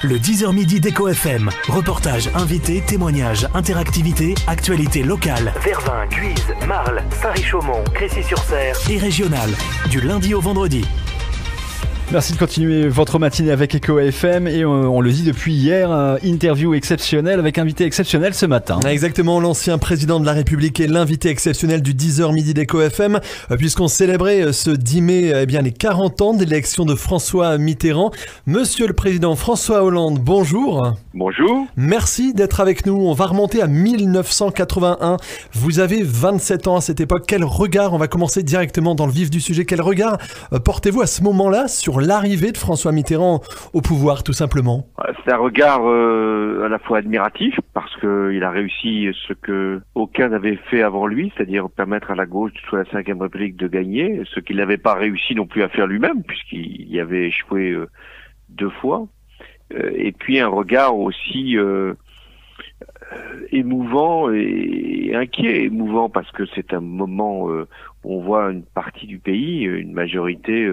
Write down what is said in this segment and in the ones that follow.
Le 10h midi d'Echo FM. Reportage, invités, témoignages, interactivité, actualité locale. Vervins, Guise, Marle, Saint-Richaumont, Crécy-sur-Serre et régional. Du lundi au vendredi. Merci de continuer votre matinée avec Echo FM et on le dit depuis hier, interview exceptionnelle avec invité exceptionnel ce matin. Exactement, l'ancien président de la République est l'invité exceptionnel du 10h midi d'Echo FM puisqu'on célébrait ce 10 mai les 40 ans d'élection de François Mitterrand. Monsieur le président François Hollande, bonjour. Bonjour. Merci d'être avec nous. On va remonter à 1981. Vous avez 27 ans à cette époque. Quel regard, on va commencer directement dans le vif du sujet, quel regard portez-vous à ce moment-là sur l'arrivée de François Mitterrand au pouvoir, tout simplement? C'est un regard à la fois admiratif, parce qu'il a réussi ce que aucun n'avait fait avant lui, c'est-à-dire permettre à la gauche sous la Ve République de gagner, ce qu'il n'avait pas réussi non plus à faire lui-même, puisqu'il y avait échoué 2 fois. Et puis un regard aussi émouvant et inquiet. Émouvant parce que c'est un moment où on voit une partie du pays, une majorité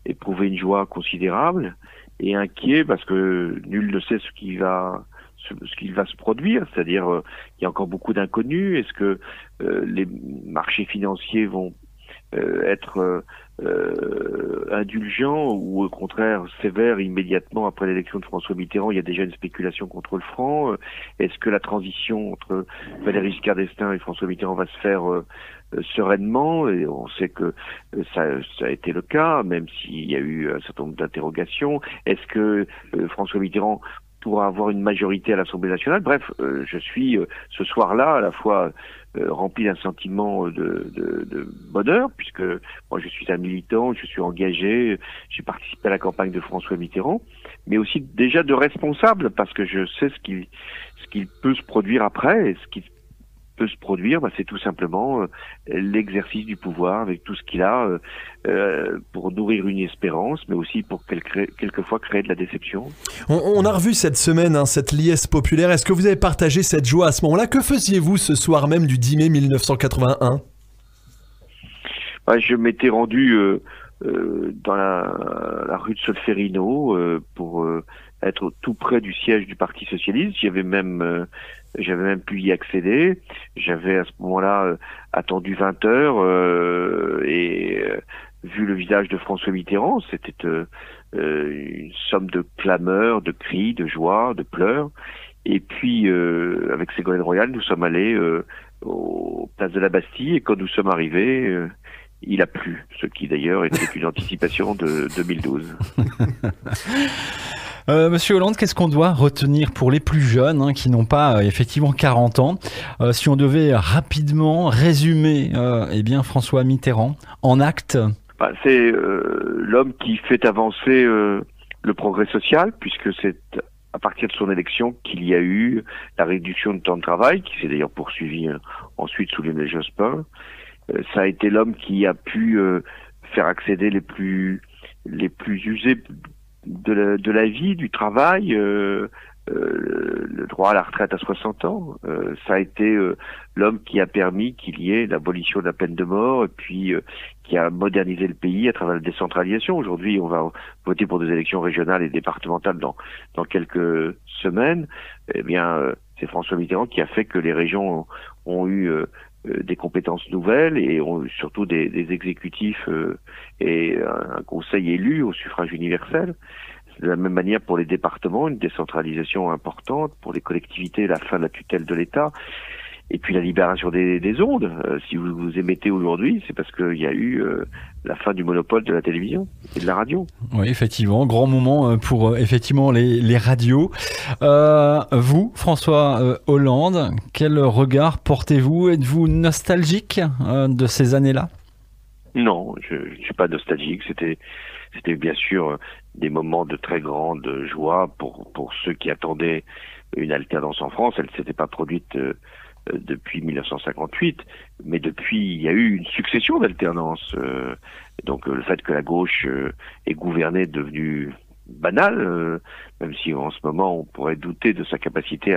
éprouver une joie considérable, et inquiet parce que nul ne sait ce qui va se produire, c'est-à-dire il y a encore beaucoup d'inconnus. Est-ce que les marchés financiers vont être indulgents ou au contraire sévères immédiatement après l'élection de François Mitterrand? Il y a déjà une spéculation contre le franc. Est-ce que la transition entre Valéry Giscard d'Estaing et François Mitterrand va se faire sereinement? Et on sait que ça a été le cas, même s'il y a eu un certain nombre d'interrogations. Est-ce que François Mitterrand pourra avoir une majorité à l'Assemblée nationale? Bref, je suis ce soir-là à la fois rempli d'un sentiment de bonheur, puisque moi je suis un militant, je suis engagé, j'ai participé à la campagne de François Mitterrand, mais aussi déjà de responsable, parce que je sais ce qu'il peut se produire après, et ce qui peut se produire, c'est tout simplement l'exercice du pouvoir avec tout ce qu'il a pour nourrir une espérance, mais aussi pour quelquefois créer de la déception. On a revu cette semaine cette liesse populaire. Est-ce que vous avez partagé cette joie à ce moment-là? Que faisiez-vous ce soir même du 10 mai 1981? Je m'étais rendu dans la rue de Solferino pour être tout près du siège du Parti socialiste. J'avais même pu y accéder. J'avais à ce moment-là attendu 20 heures et vu le visage de François Mitterrand. C'était une somme de clameurs, de cris, de joie, de pleurs. Et puis avec Ségolène Royal, nous sommes allés aux places de la Bastille, et quand nous sommes arrivés, il a plu, ce qui d'ailleurs était une anticipation de 2012. Monsieur Hollande, qu'est-ce qu'on doit retenir pour les plus jeunes qui n'ont pas effectivement 40 ans? Si on devait rapidement résumer François Mitterrand en actes? C'est l'homme qui fait avancer le progrès social, puisque c'est à partir de son élection qu'il y a eu la réduction du temps de travail, qui s'est d'ailleurs poursuivie ensuite sous Lionel Jospin. Ça a été l'homme qui a pu faire accéder les plus usés de la vie, du travail, le droit à la retraite à 60 ans. Ça a été l'homme qui a permis qu'il y ait l'abolition de la peine de mort, et puis qui a modernisé le pays à travers la décentralisation. Aujourd'hui, on va voter pour des élections régionales et départementales dans quelques semaines. C'est François Mitterrand qui a fait que les régions ont eu des compétences nouvelles et ont surtout des exécutifs et un conseil élu au suffrage universel. De la même manière pour les départements, une décentralisation importante, pour les collectivités, la fin de la tutelle de l'État, et puis la libération des ondes. Si vous émettez aujourd'hui, c'est parce qu'il y a eu la fin du monopole de la télévision et de la radio. Oui, effectivement, grand moment pour effectivement les radios. Vous, François Hollande, quel regard portez-vous? Êtes-vous nostalgique de ces années-là? Non, je ne suis pas nostalgique. C'était bien sûr des moments de très grande joie pour ceux qui attendaient une alternance en France. Elle ne s'était pas produite depuis 1958, mais depuis, il y a eu une succession d'alternances. Donc le fait que la gauche ait gouverné est devenu banal, même si en ce moment on pourrait douter de sa capacité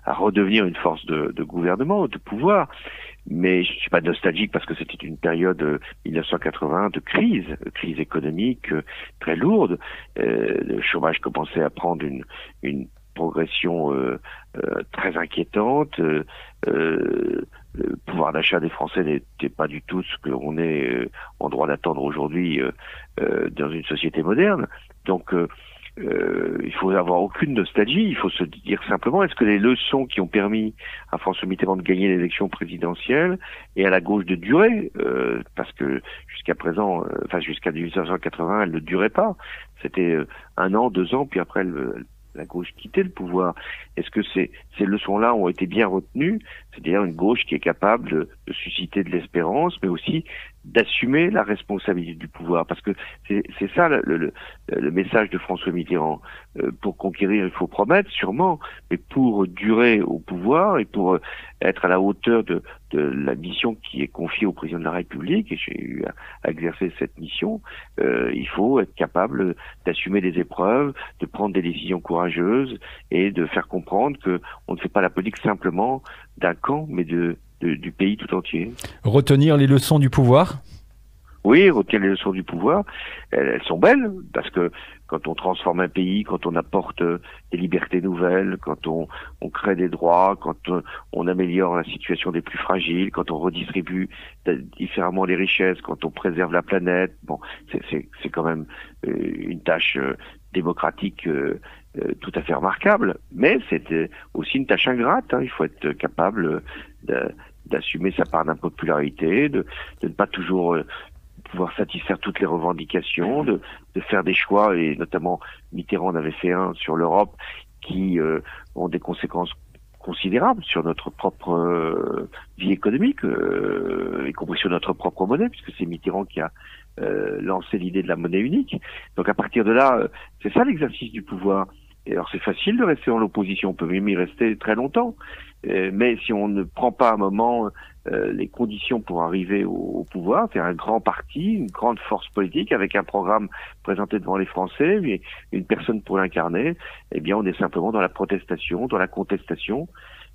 à redevenir une force de gouvernement, de pouvoir. mais je suis pas nostalgique parce que c'était une période 1980 de crise économique très lourde. Le chômage commençait à prendre une progression très inquiétante. Le pouvoir d'achat des Français n'était pas du tout ce qu'on est en droit d'attendre aujourd'hui dans une société moderne. Donc il faut avoir aucune nostalgie, il faut se dire simplement, est-ce que les leçons qui ont permis à François Mitterrand de gagner l'élection présidentielle et à la gauche de durer, parce que jusqu'à présent, jusqu'à 1980, elle ne durait pas, c'était 1 an, 2 ans, puis après la gauche quittait le pouvoir. Est-ce que ces leçons-là ont été bien retenues? C'est-à-dire une gauche qui est capable de susciter de l'espérance, mais aussi d'assumer la responsabilité du pouvoir. Parce que c'est ça le message de François Mitterrand. Pour conquérir, il faut promettre, sûrement, mais pour durer au pouvoir et pour être à la hauteur de la mission qui est confiée au président de la République, et j'ai eu à exercer cette mission, il faut être capable d'assumer des épreuves, de prendre des décisions courageuses et de faire comprendre que on ne fait pas la politique simplement d'un camp, mais du pays tout entier. Retenir les leçons du pouvoir? Oui, retenir les leçons du pouvoir, elles sont belles, parce que quand on transforme un pays, quand on apporte des libertés nouvelles, quand on crée des droits, quand on améliore la situation des plus fragiles, quand on redistribue différemment les richesses, quand on préserve la planète, bon, c'est quand même une tâche démocratique tout à fait remarquable, mais c'est aussi une tâche ingrate, hein. Il faut être capable d'assumer sa part d'impopularité, de ne pas toujours pouvoir satisfaire toutes les revendications, de faire des choix, et notamment Mitterrand en avait fait un sur l'Europe qui ont des conséquences considérables sur notre propre vie économique, y compris sur notre propre monnaie, puisque c'est Mitterrand qui a lancé l'idée de la monnaie unique. Donc à partir de là, c'est ça l'exercice du pouvoir. Et alors c'est facile de rester dans l'opposition, on peut même y rester très longtemps, mais si on ne prend pas un moment les conditions pour arriver au pouvoir, faire un grand parti, une grande force politique avec un programme présenté devant les Français, mais une personne pour l'incarner, eh bien on est simplement dans la protestation, dans la contestation,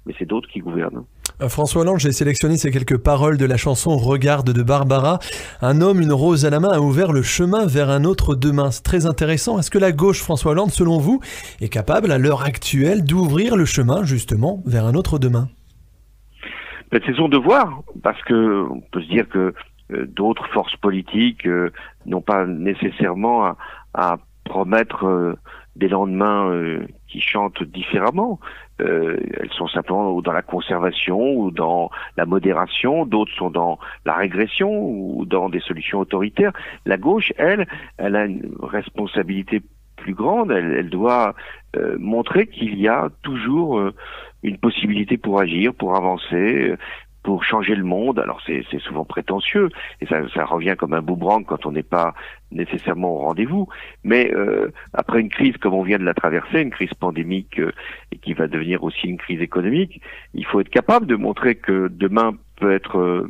mais c'est d'autres qui gouvernent. François Hollande, j'ai sélectionné ces quelques paroles de la chanson Regarde de Barbara. Un homme, une rose à la main, a ouvert le chemin vers un autre demain. C'est très intéressant. Est-ce que la gauche, François Hollande, selon vous, est capable à l'heure actuelle d'ouvrir le chemin justement vers un autre demain? C'est son devoir, parce que on peut se dire que d'autres forces politiques n'ont pas nécessairement à promettre des lendemains qui chantent différemment. Elles sont simplement dans la conservation ou dans la modération, d'autres sont dans la régression ou dans des solutions autoritaires. La gauche, elle a une responsabilité plus grande, elle doit montrer qu'il y a toujours une possibilité pour agir, pour avancer, pour changer le monde. Alors c'est souvent prétentieux et ça revient comme un boomerang quand on n'est pas nécessairement au rendez-vous. Mais après une crise comme on vient de la traverser, une crise pandémique et qui va devenir aussi une crise économique, il faut être capable de montrer que demain peut être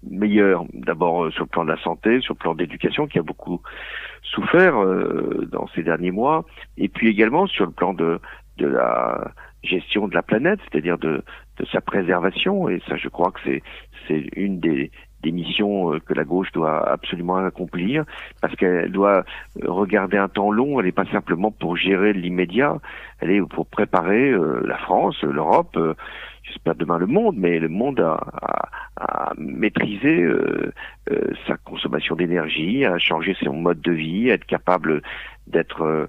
meilleur. D'abord sur le plan de la santé, sur le plan de l'éducation qui a beaucoup souffert dans ces derniers mois, et puis également sur le plan de la gestion de la planète, c'est-à-dire de sa préservation, et ça je crois que c'est une des missions que la gauche doit absolument accomplir, parce qu'elle doit regarder un temps long, elle n'est pas simplement pour gérer l'immédiat, elle est pour préparer la France, l'Europe, j'espère demain le monde, mais le monde à maîtriser sa consommation d'énergie, à changer son mode de vie, à être capable d'être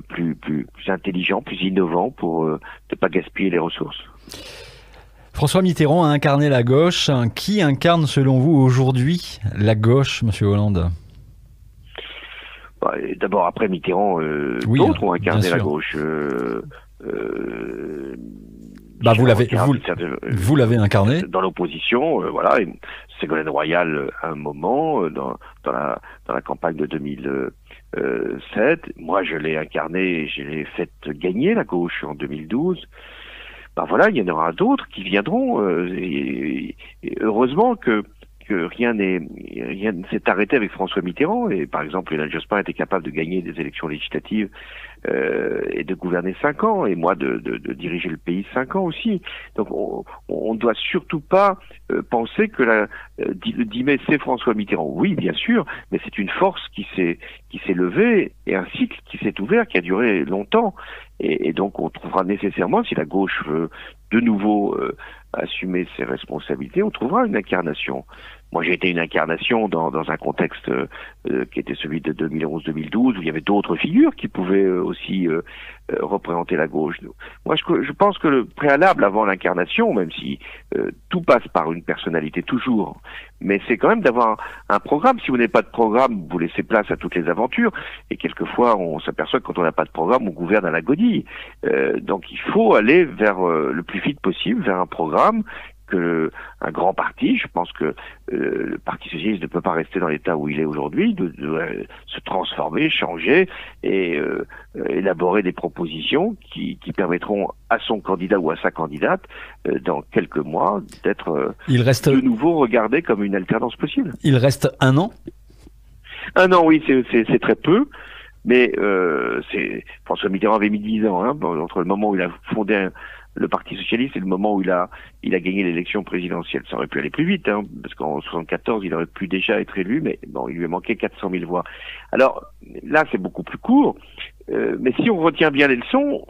plus intelligent, plus innovant pour ne pas gaspiller les ressources. François Mitterrand a incarné la gauche. Qui incarne selon vous aujourd'hui la gauche, Monsieur Hollande? D'abord, après Mitterrand, oui, d'autres ont incarné la gauche. Vous l'avez incarné dans l'opposition, voilà. Ségolène Royal à un moment dans la campagne de 2007. Moi, je l'ai incarné, je l'ai fait gagner la gauche en 2012. Voilà, il y en aura d'autres qui viendront. Et heureusement que que rien ne s'est arrêté avec François Mitterrand. Et par exemple, Lionel Jospin était capable de gagner des élections législatives et de gouverner 5 ans, et moi de diriger le pays 5 ans aussi. Donc on ne doit surtout pas penser que le 10 mai c'est François Mitterrand. Oui, bien sûr, mais c'est une force qui s'est levée et un cycle qui s'est ouvert, qui a duré longtemps. Et donc on trouvera nécessairement, si la gauche veut de nouveau assumer ses responsabilités, on trouvera une incarnation. Moi, j'ai été une incarnation dans un contexte qui était celui de 2011-2012, où il y avait d'autres figures qui pouvaient aussi représenter la gauche. Moi, je pense que le préalable avant l'incarnation, même si tout passe par une personnalité toujours, mais c'est quand même d'avoir un programme. Si vous n'avez pas de programme, vous laissez place à toutes les aventures. Et quelquefois, on s'aperçoit que quand on n'a pas de programme, on gouverne à la godille. Donc, il faut aller vers le plus vite possible, vers un programme que un grand parti, je pense que le Parti socialiste ne peut pas rester dans l'état où il est aujourd'hui, de se transformer, changer et élaborer des propositions qui permettront à son candidat ou à sa candidate dans quelques mois d'être de nouveau regardé comme une alternance possible. Il reste 1 an. 1 an, oui, c'est très peu. Mais François Mitterrand avait mis 10 ans entre le moment où il a fondé le Parti socialiste et le moment où il a gagné l'élection présidentielle. Ça aurait pu aller plus vite, parce qu'en 74, il aurait pu déjà être élu, mais bon, il lui manquait 400 000 voix. Alors là, c'est beaucoup plus court, mais si on retient bien les leçons,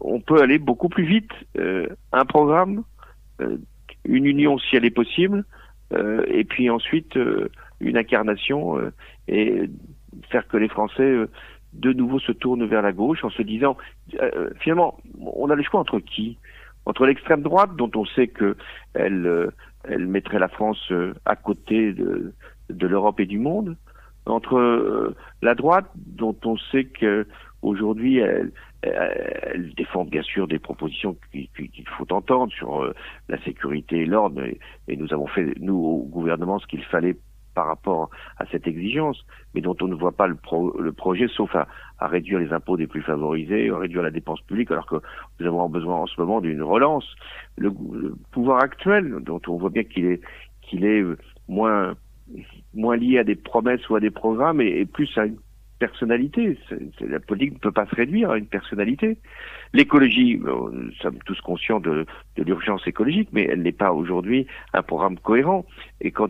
on peut aller beaucoup plus vite. Un programme, une union si elle est possible, et puis ensuite une incarnation et faire que les Français de nouveau se tournent vers la gauche en se disant finalement on a le choix entre qui? Entre l'extrême droite dont on sait que elle mettrait la France à côté de l'Europe et du monde, entre la droite dont on sait que aujourd'hui elle défend bien sûr des propositions qu'il faut entendre sur la sécurité et l'ordre, et nous avons fait nous au gouvernement ce qu'il fallait par rapport à cette exigence, mais dont on ne voit pas le projet, sauf à réduire les impôts des plus favorisés, à réduire la dépense publique, alors que nous avons besoin en ce moment d'une relance. Le pouvoir actuel, dont on voit bien qu'il est moins lié à des promesses ou à des programmes et plus à une personnalité. La politique ne peut pas se réduire à une personnalité. L'écologie, nous sommes tous conscients de l'urgence écologique, mais elle n'est pas aujourd'hui un programme cohérent. Et quant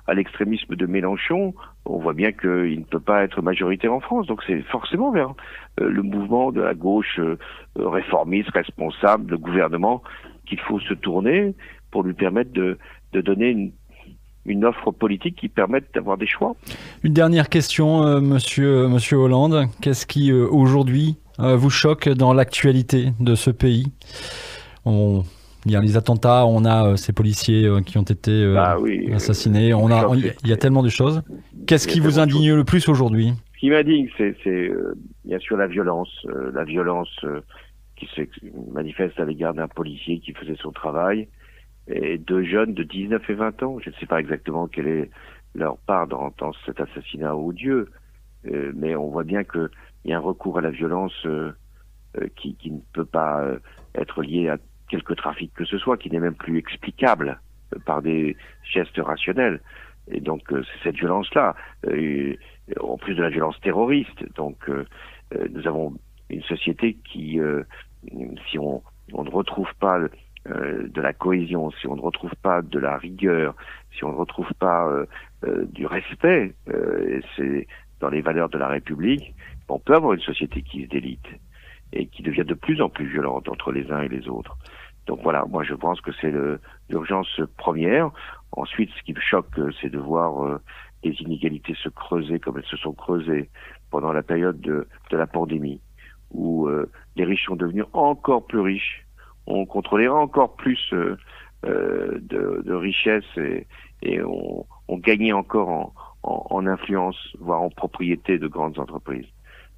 à l'extrémisme de Mélenchon, on voit bien qu'il ne peut pas être majoritaire en France. Donc c'est forcément vers le mouvement de la gauche réformiste, responsable, le gouvernement, qu'il faut se tourner pour lui permettre de donner une offre politique qui permette d'avoir des choix. Une dernière question, monsieur Hollande. Qu'est-ce qui, aujourd'hui, vous choque dans l'actualité de ce pays? Il y a les attentats, on a ces policiers qui ont été assassinés. Il y a tellement de choses. Qu'est-ce qui vous indigne le plus aujourd'hui? Ce qui m'indigne, c'est bien sûr la violence qui se manifeste à l'égard d'un policier qui faisait son travail, et 2 jeunes de 19 et 20 ans. Je ne sais pas exactement quelle est leur part dans cet assassinat odieux, mais on voit bien qu'il y a un recours à la violence qui ne peut pas être lié à quelque trafic que ce soit, qui n'est même plus explicable par des gestes rationnels. Et donc c'est cette violence-là, en plus de la violence terroriste. Donc nous avons une société qui, si on ne retrouve pas de la cohésion, si on ne retrouve pas de la rigueur, si on ne retrouve pas du respect, c'est dans les valeurs de la République, on peut avoir une société qui se délite et qui devient de plus en plus violente entre les uns et les autres. Donc voilà, moi je pense que c'est l'urgence première. Ensuite, ce qui me choque, c'est de voir les inégalités se creuser comme elles se sont creusées pendant la période de la pandémie, où les riches sont devenus encore plus riches, on contrôlait encore plus de richesses et on gagnait encore en influence, voire en propriété de grandes entreprises.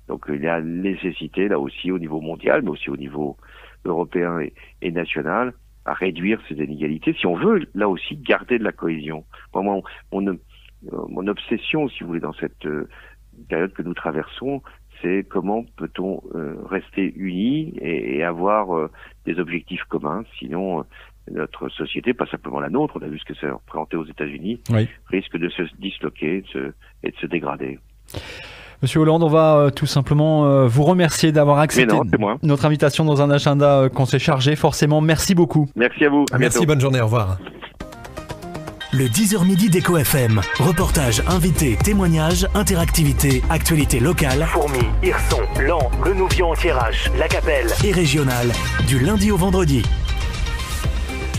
Donc il y a nécessité, là aussi au niveau mondial, mais aussi au niveau européen et national, à réduire ces inégalités, si on veut, là aussi, garder de la cohésion. Moi, mon obsession, si vous voulez, dans cette période que nous traversons, c'est comment peut-on rester unis et avoir des objectifs communs. Sinon, notre société, pas simplement la nôtre, on a vu ce que ça représentait aux États-Unis, Oui. risque de se disloquer et de se dégrader. Monsieur Hollande, on va tout simplement vous remercier d'avoir accepté c'est moi. notre invitation dans un agenda qu'on s'est chargé. Forcément, merci beaucoup. Merci à vous. À Merci, bientôt. bonne journée, au revoir. Le 10h midi d'Eco FM. Reportage, invités, témoignages, interactivité, actualité locale. Fourmis, Hirson, Lan, Le Nouvion-en-Thiérache, La Capelle et régionale. Du lundi au vendredi.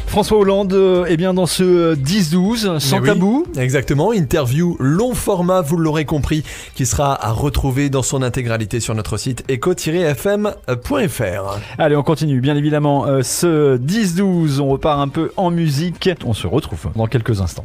François Hollande, dans ce 10-12, sans Mais oui, tabou. Exactement, interview long format, vous l'aurez compris, qui sera à retrouver dans son intégralité sur notre site eco-fm.fr. Allez, on continue, bien évidemment, ce 10-12. On repart un peu en musique. On se retrouve dans quelques instants.